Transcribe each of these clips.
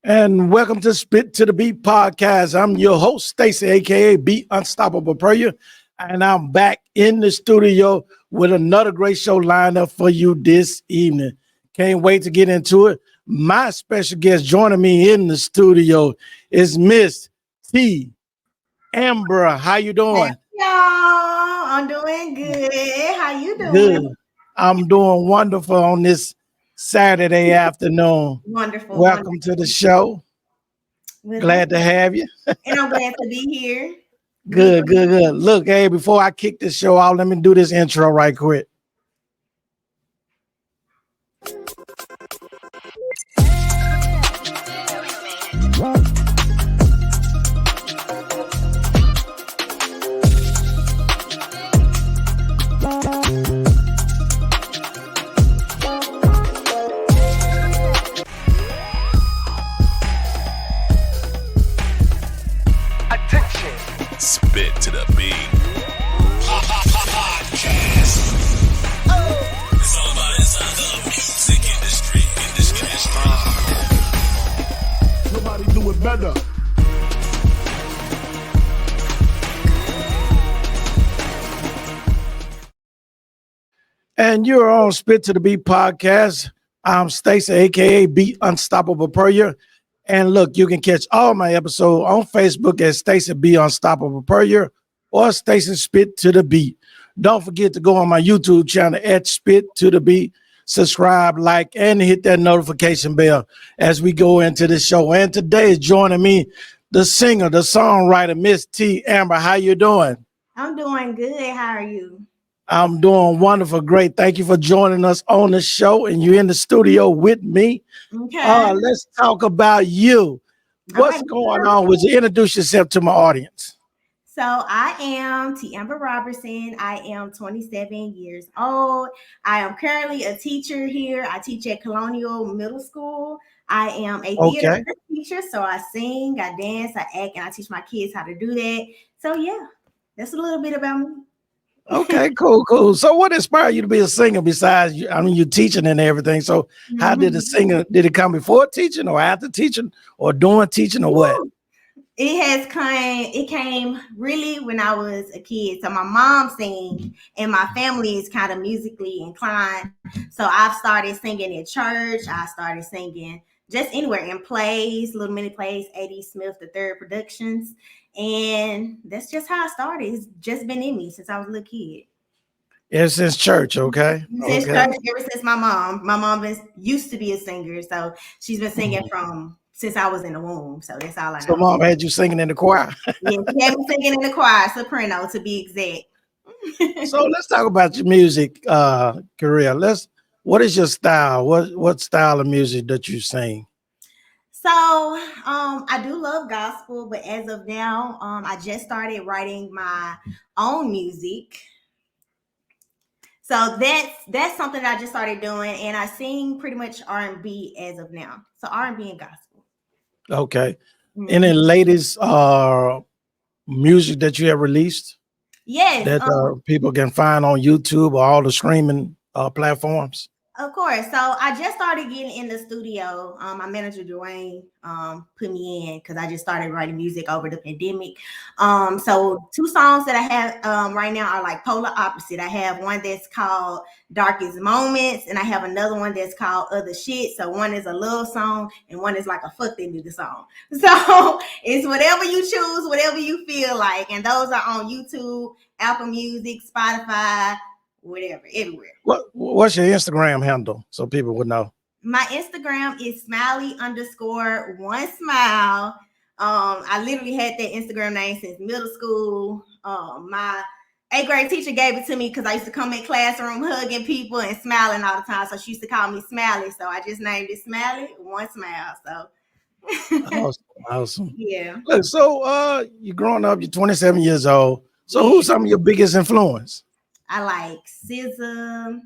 And welcome to Spit to the Beat podcast. I'm your host, Stacy, aka Beat Unstoppable Prayer. And I'm back in the studio with another great show lined up for you this evening. Can't wait to get into it. My special guest joining me in the studio is Miss TeAmber. How you doing? Y'all, I'm doing good. How you doing? Good. I'm doing wonderful on this Saturday afternoon. Wonderful. Welcome to the show. Glad to have you. And I'm glad to be here. Good. Look, hey, before I kick this show out, let me do this intro right quick. Spit to the beat. Podcast. It's all about the music industry. Nobody do it better. And you're on Spit to the Beat podcast. I'm Stacy, aka Beat Unstoppable Prayer. And look, you can catch all my episodes on Facebook at Stacy B Unstoppable Prayer or Stacy Spit to the Beat. Don't forget to go on my YouTube channel at Spit to the Beat. Subscribe, like, and hit that notification bell as we go into the show. And today is joining me, the singer, the songwriter, Miss TeAmber. How you doing? I'm doing good. How are you? I'm doing wonderful. Great. Thank you for joining us on the show. And you're in the studio with me. Okay. Let's talk about you. What's going on? Would you introduce yourself to my audience? So I am TeAmber Robertson. I am 27 years old. I am currently a teacher here. I teach at Colonial Middle School. I am a theater teacher. So I sing, I dance, I act, and I teach my kids how to do that. So yeah, that's a little bit about me. Okay, cool. So what inspired you to be a singer besides, you're teaching and everything. So how did the singer, did it come before teaching or after teaching or during teaching or what? It came really when I was a kid. So my mom sings and my family is kind of musically inclined. So I've started singing in church. I started singing just anywhere in plays, little mini plays, A.D. Smith III Productions. And that's just how I started. It's just been in me since I was a little kid. Ever since church, okay? Since church, ever since my mom. My mom used to be a singer. So she's been singing since I was in the womb. So that's all I know. So mom had you singing in the choir. Yeah, she had me singing in the choir, soprano to be exact. So let's talk about your music career. What is your style? What style of music that you sing? So I do love gospel, but as of now, I just started writing my own music. So that's something that I just started doing, and I sing pretty much R&B as of now. So R&B and gospel. Okay. Any latest music that you have released? Yes. That people can find on YouTube or all the streaming platforms? Of course. So I just started getting in the studio. My manager, Dwayne, put me in because I just started writing music over the pandemic. So 2 songs that I have right now are like polar opposite. I have one that's called Darkest Moments, and I have another one that's called Other Shit. So one is a love song, and one is like a fuck that nigga song. So it's whatever you choose, whatever you feel like. And those are on YouTube, Apple Music, Spotify, whatever, everywhere. What's your Instagram handle so people would know? My Instagram is smiley_1smile. I literally had that Instagram name since middle school. My 8th grade teacher gave it to me because I used to come in classroom hugging people and smiling all the time. So she used to call me Smiley. So I just named it Smiley1Smile. So awesome. Yeah. Look, so you're growing up, you're 27 years old. So who's some of your biggest influence? I like SZA.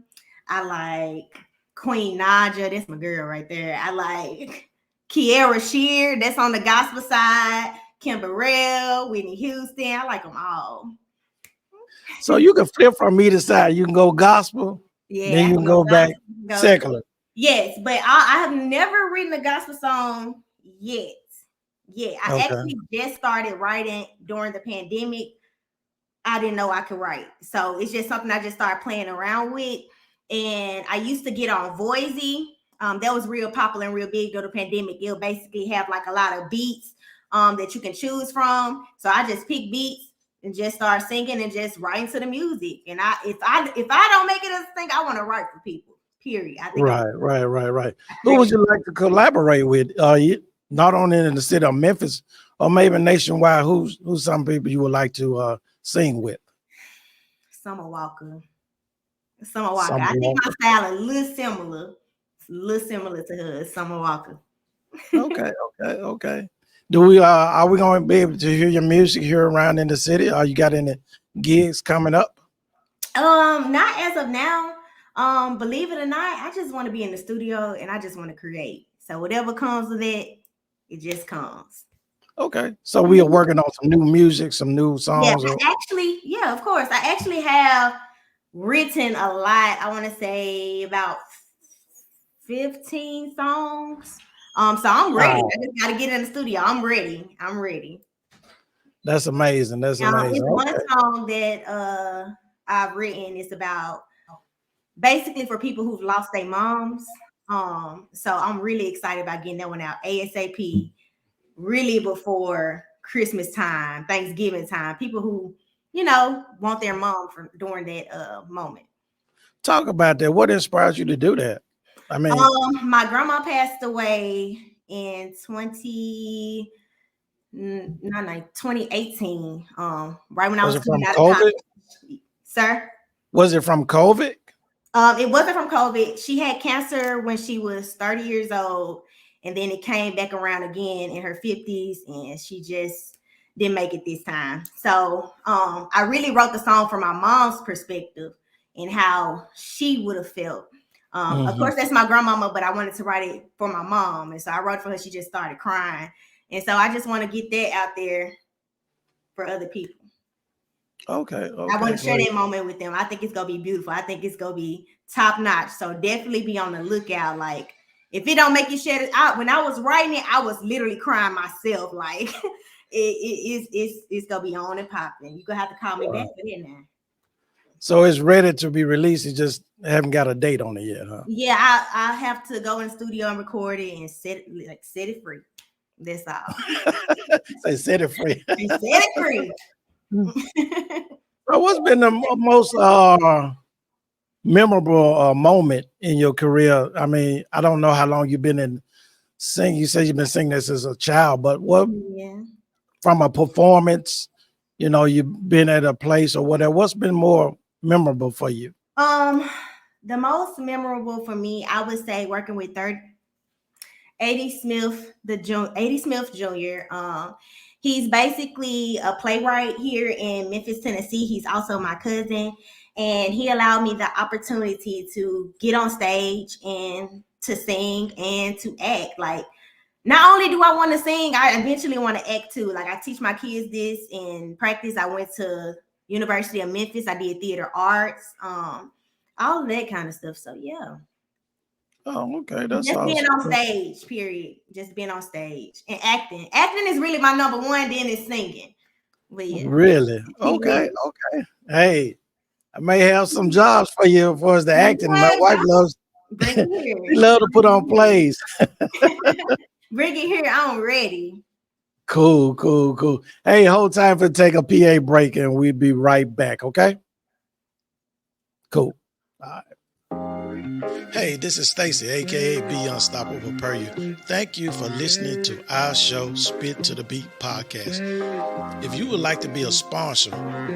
I like Queen Naija. That's my girl right there. I like Keira Sheer. That's on the gospel side. Burrell, Whitney Houston. I like them all. So you can flip from either side. You can go gospel. Yeah. Then you can go back secular. Yes, but I have never written a gospel song yet. Yeah, I Okay. actually just started writing during the pandemic. I didn't know I could write. So it's just something I just started playing around with. And I used to get on Voisey. That was real popular and real big during the pandemic. It'll basically have like a lot of beats that you can choose from. So I just pick beats and just start singing and just writing to the music. And if I don't make it as a thing, I want to write for people. Period. I think Right. Who would you like to collaborate with? Not only in the city of Memphis or maybe nationwide? Who's some people you would like to sing with? Summer Walker. Summer I think Walker. my style is a little similar to hers. Summer Walker. Okay. Do we are we going to be able to hear your music here around in the city? Or you got any gigs coming up? Not as of now. Believe it or not, I just want to be in the studio and I just want to create. So whatever comes of it, it just comes. Okay. So we are working on some new music, some new Yeah, songs. of course. I actually have written a lot. I want to say about 15 songs. So I'm ready. Wow. I just got to get in the studio. I'm ready. That's amazing. It's One Okay. song that I've written is about basically for people who've lost their moms. So I'm really excited about getting that one out ASAP, really before Christmas time, Thanksgiving time. People who, want their mom during that moment. Talk about that. What inspires you to do that? I mean, my grandma passed away in 2018. Right when I was was it from coming out of COVID? college. Sir? Was it from COVID? It wasn't from COVID. She had cancer when she was 30 years old, and then it came back around again in her 50s, and she just didn't make it this time. So I really wrote the song from my mom's perspective and how she would have felt. Of course, that's my grandmama, but I wanted to write it for my mom. And so I wrote for her. She just started crying. And so I just want to get that out there for other people. Okay. I want to share that moment with them. I think it's going to be beautiful. I think it's going to be top notch. So definitely be on the lookout. Like, if it don't make you share it out, when I was writing it, I was literally crying myself. Like, it's going to be on and popping. You're going to have to call me back for that now. So it's ready to be released. You just haven't got a date on it yet, huh? Yeah, I have to go in the studio and record it and set it free. That's all. Say set it free. Set it free. So what's been the most memorable moment in your career? I mean, I don't know how long you've been in singing. You said you've been singing this as a child, but what from a performance, you've been at a place or whatever, what's been more memorable for you? The most memorable for me, I would say working with A.D. Smith Jr. He's basically a playwright here in Memphis, Tennessee. He's also my cousin, and he allowed me the opportunity to get on stage and to sing and to act. Like, not only do I want to sing, I eventually want to act too. Like, I teach my kids this in practice. I went to University of Memphis. I did theater arts, all of that kind of stuff. So yeah. Oh, okay. That's just awesome. Being on stage, period. Just being on stage and acting. Acting is really my number one. Then it's singing. But yeah. Really? Okay. Hey, I may have some jobs for you as far as the acting. My wife loves. She love to put on plays. Bring it here. I'm ready. Cool. Hey, hold time for take a PA break, and we'll be right back. Okay. Cool. All right. Hey, this is Stacy, aka Be Unstoppable Purrier. Thank you for listening to our show, Spit to the Beat podcast. If you would like to be a sponsor,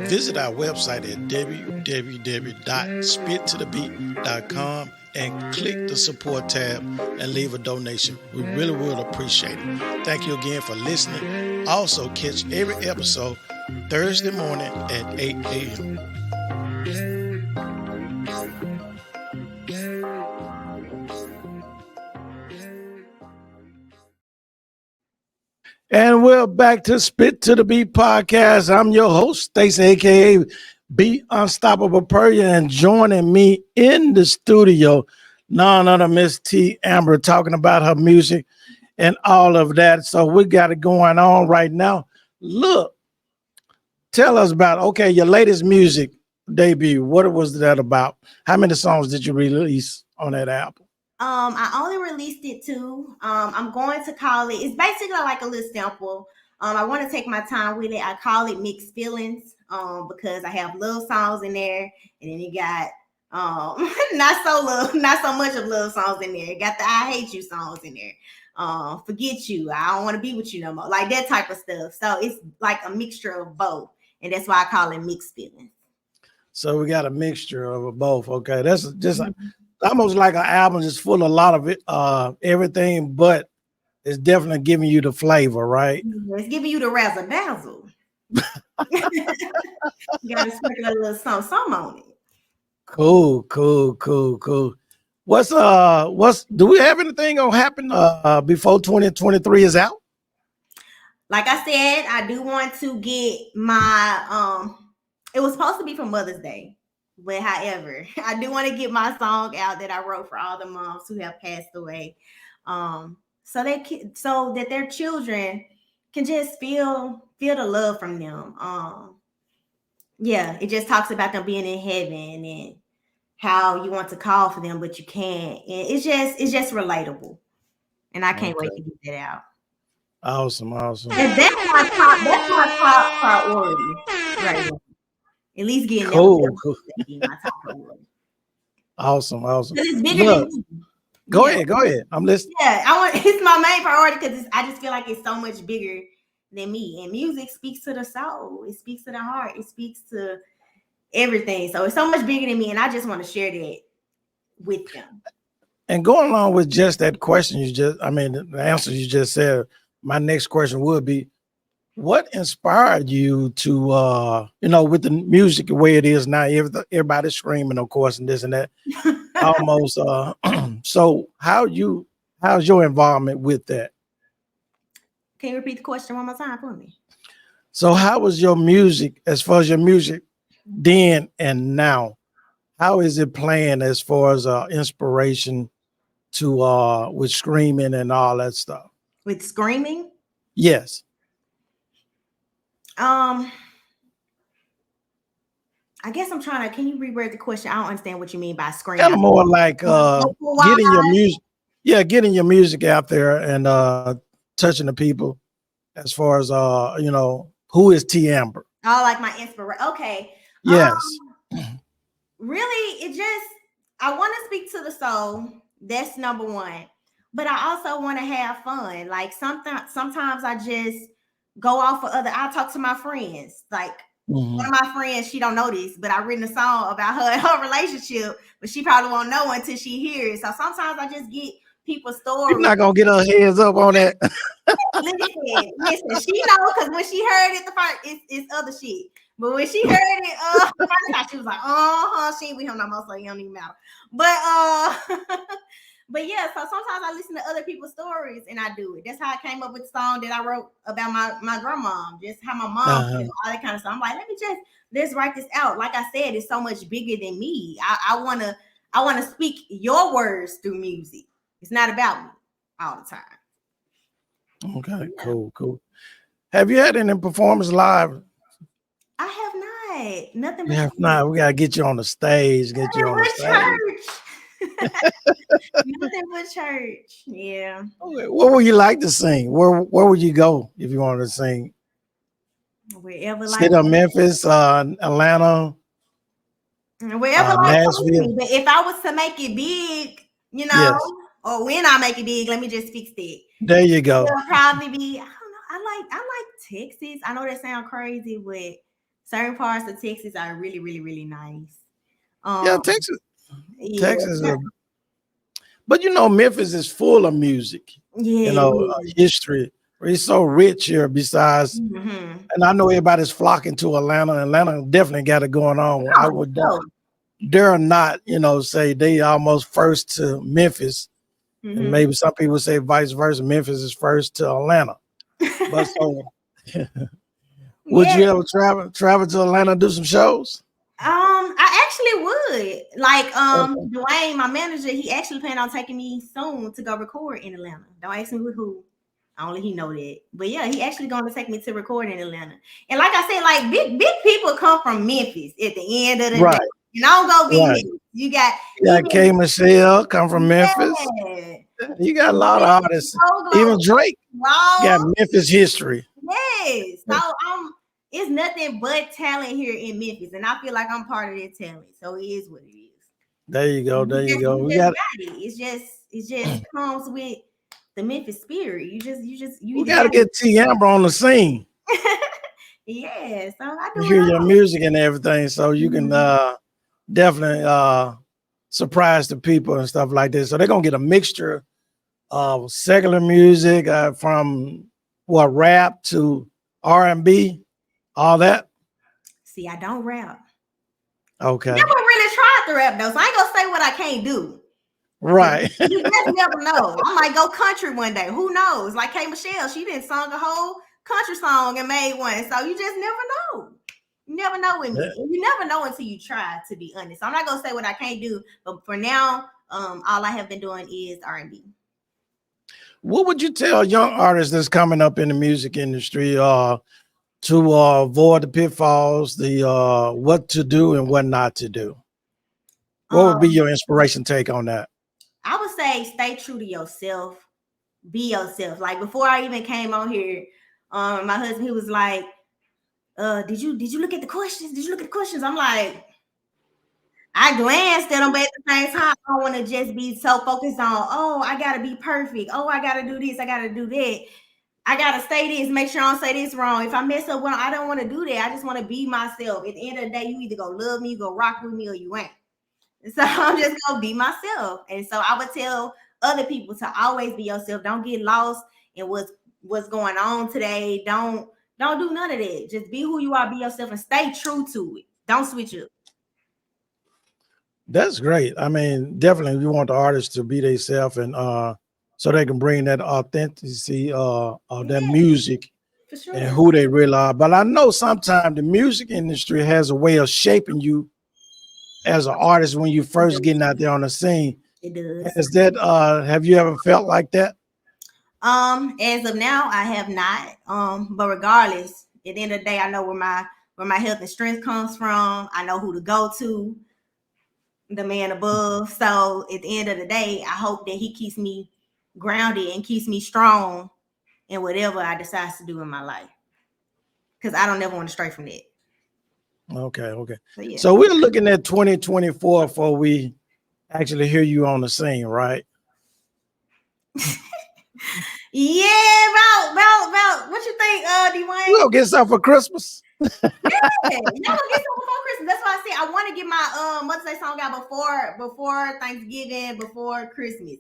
visit our website at www.spittothebeat.com and click the support tab and leave a donation. We really will appreciate it. Thank you again for listening. Also, catch every episode Thursday morning at 8 a.m. And we're back to Spit to the Beat podcast. I'm your host, Stacey, aka Be Unstoppable Purrier, and joining me in the studio, none other Miss TeAmber, talking about her music and all of that. So we got it going on right now. Look, tell us about, okay, your latest music debut. What was that about? How many songs did you release on that album? I only released it two. I'm going to call it. It's basically like a little sample. I want to take my time with it. I call it Mixed Feelings. Because I have love songs in there, and then you got not so much of love songs in there. You got the I hate you songs in there. Forget you. I don't want to be with you no more. Like that type of stuff. So it's like a mixture of both, and that's why I call it Mixed Feelings. So we got a mixture of both. Okay, that's just almost like an album just full of a lot of it, everything, but it's definitely giving you the flavor, right? It's giving you the razzle dazzle. You gotta sprinkle a little something on it. Cool. What's do we have anything gonna happen before 2023 is out? Like I said, I do want to get my it was supposed to be for Mother's Day, but however, I do want to get my song out that I wrote for all the moms who have passed away. So that their children can just feel the love from them. Yeah, it just talks about them being in heaven and how you want to call for them, but you can't. And it's just relatable. And I can't wait to get that out. Awesome. And that's my top priority right now. At least getting cool. My top priority. Awesome. It's bigger than me. Go ahead. I'm listening. Yeah, it's my main priority because I just feel like it's so much bigger than me. And music speaks to the soul. It speaks to the heart. It speaks to everything. So it's so much bigger than me, and I just want to share that with them. And going along with just that question the answer you just said, my next question would be, what inspired you to, with the music the way it is now, everybody's screaming, of course, and this and that, almost. So how's your involvement with that? Can you repeat the question one more time for me? So how was your music, as far as your music then and now? How is it playing as far as inspiration to with screaming and all that stuff? With screaming? Yes. I guess I'm trying to. Can you reword the question? I don't understand what you mean by screaming. Kind of more like getting your music. Yeah, getting your music out there and touching the people. As far as who is TeAmber? Oh, like my inspiration. Okay. Yes. Really, I want to speak to the soul. That's number one. But I also want to have fun. Like sometimes I just go off for I talk to my friends. Like one of my friends, she don't know this, but I written a song about her and her relationship, but she probably won't know until she hears. So sometimes I just get people's stories. You're not gonna get her heads up on that. Listen, she know because when she heard it the first, it's other shit. But when she heard it, the first time she was like, she ain't with him no more, so it don't even matter. But yeah, so sometimes I listen to other people's stories and I do it. That's how I came up with the song that I wrote about my grandma, just how my mom feel, all that kind of stuff. I'm like, let's write this out. Like I said, it's so much bigger than me. I wanna speak your words through music. It's not about me all the time. Okay, cool. Have you had any performance live? I have not. Nothing. We gotta get you on the stage. Church. Nothing but church. Yeah. Okay. What would you like to sing? Where would you go if you wanted to sing? Wherever. State of Memphis, Atlanta. Wherever. Nashville. But if I was to make it big, yes. Or when I make it big, let me just fix that. There you go. It'll probably be. I don't know. I like Texas. I know that sounds crazy, but certain parts of Texas are really, really, really nice. Texas. Yeah. Texas, but Memphis is full of music. Yeah, history. It's so rich here. Besides, and I know everybody's flocking to Atlanta. Atlanta definitely got it going on. I would dare not, say they almost first to Memphis, and maybe some people say vice versa. Memphis is first to Atlanta. But so, would you ever travel to Atlanta and do some shows? I actually would. Like, Okay. Dwayne, my manager, he actually planned on taking me soon to go record in Atlanta. Don't ask me with who. Only he know that. But yeah, he actually going to take me to record in Atlanta. And like I said, like big people come from Memphis at the end of the Right, day. And I don't go be right. Memphis. You got You got even K. Michelle come from Memphis. yeah. You got a lot of artists. Even Solo. Drake got Wow. Memphis history. Yes. So it's nothing but talent here in Memphis. And I feel like I'm part of that talent. So it is what it is. There you go. There you go. You We just got got it. It just comes with the Memphis spirit. You we either got to got get TeAmber on the scene it. Yeah, so I to do hear it your all. music and everything, so you can definitely surprise the people and stuff like this. So they're gonna get a mixture of secular music from what rap to R&B, all that. See, I don't rap. Okay, Never really tried to rap though, so I ain't gonna say what I can't do. right. You just never know. I might go country one day. Who knows? Like K. Michelle, she didn't sung a whole country song and made one. So you just never know. You never know with me. You never know until you try, to be honest. I'm not gonna say what I can't do, but for now, all I have been doing is R&B. What would you tell young artists that's coming up in the music industry to avoid the pitfalls, the what to do and what not to do? What would be your inspiration take on that? I would say stay true to yourself. Be yourself. Like before I even came on here, my husband, he was like, did you look at the questions? Did you look at the questions? I'm like, I glanced at them, but at the same time, I don't want to just be so focused on, oh, I gotta be perfect. Oh, I gotta do this, I gotta do that. I gotta say this, make sure I don't say this wrong. If I mess up, well, I don't want to do that. I just want to be myself. At the end of the day, you either go love me, you go rock with me, or you ain't. So I'm just gonna be myself. And so I would tell other people to always be yourself. Don't get lost in what's going on today. Don't do none of that. Just be who you are, be yourself, and stay true to it. Don't switch up. That's great. I mean, definitely we want the artists to be themselves and so they can bring that authenticity of their music For sure. and who they really are. But I know sometimes the music industry has a way of shaping you as an artist when you first getting out there on the scene. It does. Is that have you ever felt like that? As of now, I have not. But regardless, at the end of the day, I know where my health and strength comes from. I know who to go to, the man above. So at the end of the day, I hope that he keeps me grounded and keeps me strong in whatever I decide to do in my life. Because I don't ever want to stray from that. Okay. Yeah. So we're looking at 2024 before we actually hear you on the scene, right? Yeah, about what you think, Dwayne? We'll get something for Christmas. Yeah, y'all gonna get something before Christmas. That's why I said I want to get my Mother's Day song out before Thanksgiving, before Christmas.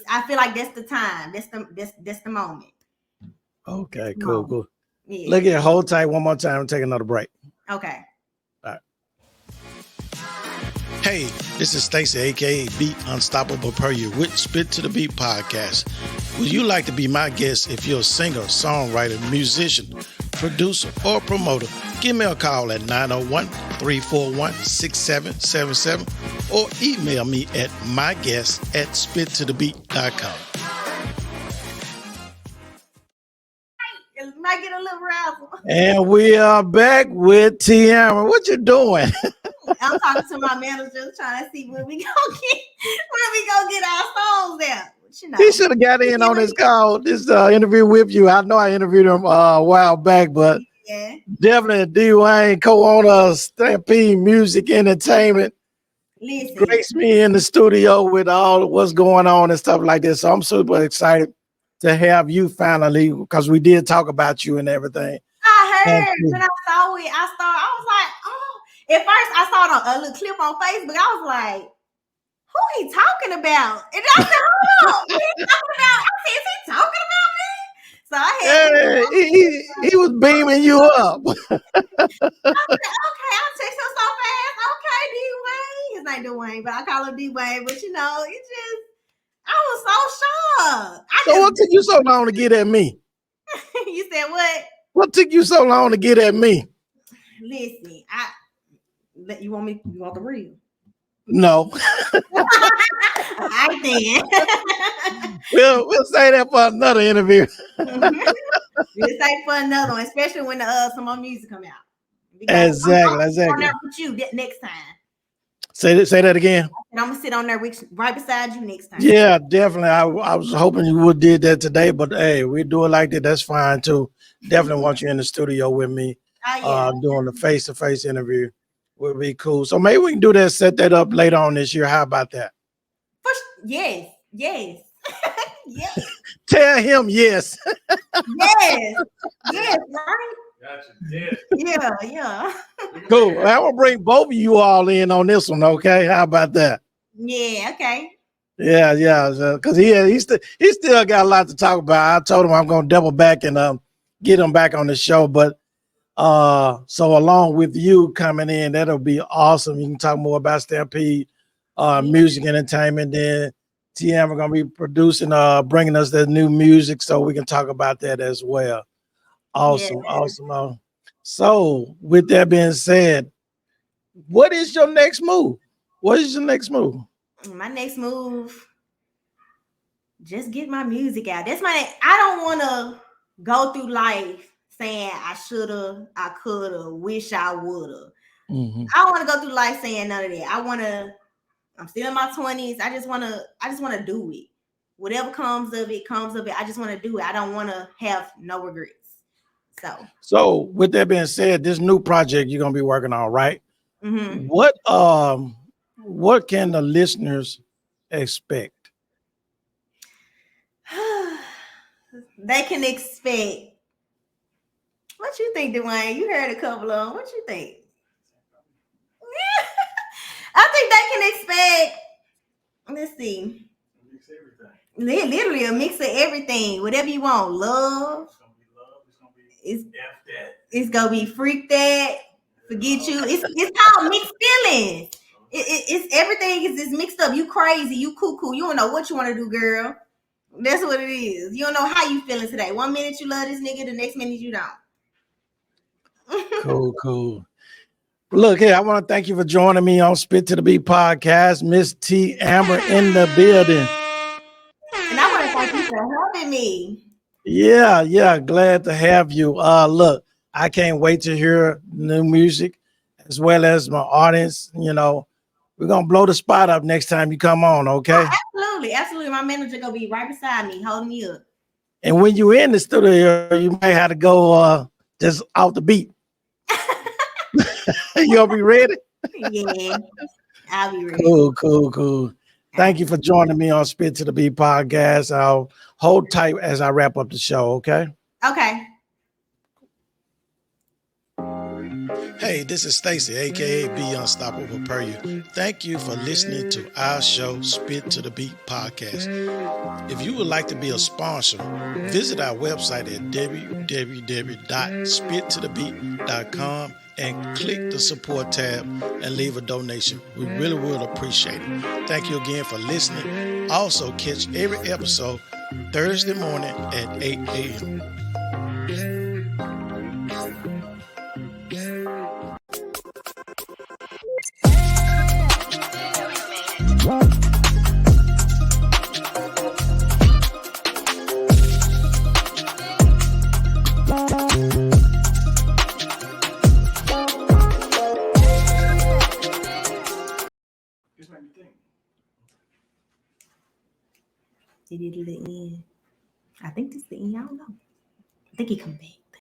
I feel like that's the time. That's the moment. Okay, cool. Yeah. Look at hold tight one more time and take another break. Okay. All right. Hey, this is Stacey, aka Beat Unstoppable Per You with Spit to the Beat podcast. Would you like to be my guest if you're a singer, songwriter, musician, producer, or promoter? Give me a call at 901-341-6777 or email me at myguest@spittothebeat.com. It might get a little razzle. And we are back with TeAmber. What you doing? I'm talking to my manager, trying to see when we go get our songs out. You know. He should have got in on this call, this interview with you. I know I interviewed him a while back, but yeah, definitely Dwayne, co-owner of Stampede Music Entertainment. Listen, Grace me in the studio with all what's going on and stuff like this. So I'm super excited to have you finally, because we did talk about you and everything. I heard when I saw it, I was like, oh. At first, I saw a little clip on Facebook. I was like, who he talking about? And I said, oh, who he talking about? I said, is he talking about me? So I had he was beaming you up. I said, okay, I'll text him so fast. Okay, D-Wayne. His name Dwayne, but I call him D-Wayne. But you know, I was so shocked. So what took you so long to get at me? You said what? What took you so long to get at me? Listen, You want the real? No. I then. We'll say that for another interview. We'll say for another one, especially when some more music come out. Exactly. On there with you next time. Say that again. And I'm gonna sit on there right beside you next time. Yeah, definitely. I was hoping you would did that today, but hey, we do it like that. That's fine too. Definitely want you in the studio with me. Doing the face-to-face interview would be cool. So maybe we can do that, set that up later on this year. How about that? Yes. Yes, Tell him yes. yes, right? Gotcha. Yeah. Cool. I will bring both of you all in on this one, okay? How about that? Yeah, okay. Yeah, because he still got a lot to talk about. I told him I'm gonna double back and get him back on the show. But so along with you coming in, that'll be awesome. You can talk more about Stampede, music entertainment. Then TeAmber gonna be producing, bringing us the new music, so we can talk about that as well. Awesome. So with that being said, what is your next move? What is your next move? My next move, just get my music out. I don't want to go through life saying I shoulda, I coulda, wish I woulda. Mm-hmm. I don't want to go through life saying none of that. I'm still in my 20s. I just want to do it. Whatever comes of it, comes of it. I just want to do it. I don't want to have no regrets. So with that being said, this new project you're gonna be working on, right? Mm-hmm. What can the listeners expect? They can expect. What you think, Dwayne? You heard a couple of them. What you think? I think they can expect. Let's see. Literally a mix of everything. Whatever you want. Love. It's gonna be freak that. Forget you. It's called mixed feelings. It's everything is mixed up. You crazy. You cuckoo. You don't know what you want to do, girl. That's what it is. You don't know how you feeling today. 1 minute you love this nigga, the next minute you don't. Cool. Look here, I want to thank you for joining me on Spit to the Beat podcast. Miss TeAmber in the building. And I want to thank you for helping me. Yeah, glad to have you. Look, I can't wait to hear new music as well as my audience. You know, we're gonna blow the spot up next time you come on, okay? Oh, absolutely. My manager gonna be right beside me, holding me up. And when you're in the studio, you might have to go just off the beat. You'll be ready? Yeah, I'll be ready. Cool. Thank you for joining me on Spit to the Beat podcast. I'll hold tight as I wrap up the show, okay? Okay. Hey, this is Stacy, aka Be Unstoppable Purrier. Thank you for listening to our show, Spit to the Beat podcast. If you would like to be a sponsor, visit our website at www.spittothebeat.com and click the support tab and leave a donation. We really would appreciate it. Thank you again for listening. Also, catch every episode Thursday morning at 8 a.m. Did it end? I think this is the end. I don't know. I think he come back.